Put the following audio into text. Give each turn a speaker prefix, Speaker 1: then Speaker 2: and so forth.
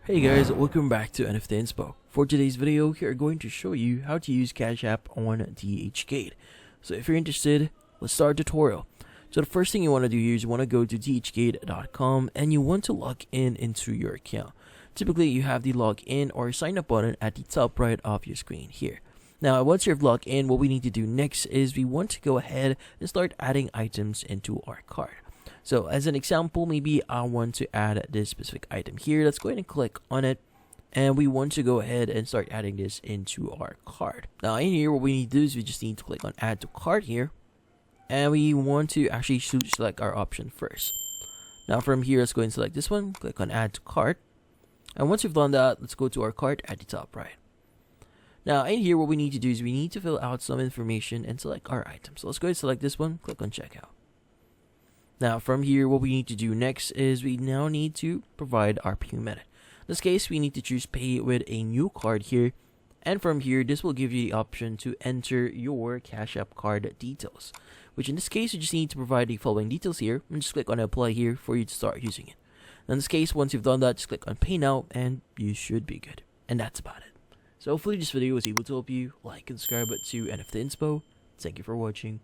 Speaker 1: Hey guys, welcome back to NFT Inspo. For today's video, we are going to show you how to use Cash App on DHgate. So if you're interested, let's start the tutorial. So the first thing you want to do here is you want to go to DHgate.com and you want to log in into your account. Typically, you have the login or sign up button at the top right of your screen here. Now, once you've logged in, what we need to do next is we want to go ahead and start adding items into our cart. So as an example, maybe I want to add this specific item here. Let's go ahead and click on it. And we want to go ahead and start adding this into our cart. Now in here, what we need to do is we just need to click on add to cart here. And we want to actually select our option first. Now from here, let's go and select this one. Click on add to cart. And once you've done that, let's go to our cart at the top right. Now in here, what we need to do is we need to fill out some information and select our item. So let's go ahead and select this one. Click on checkout. Now from here, what we need to do next is we now need to provide our payment method. In this case, we need to choose pay with a new card here. And from here, this will give you the option to enter your Cash App card details. Which in this case, you just need to provide the following details here. And just click on apply here for you to start using it. Now, in this case, once you've done that, just click on pay now and you should be good. And that's about it. So hopefully this video was able to help you. Like and subscribe to NFT Inspo. Thank you for watching.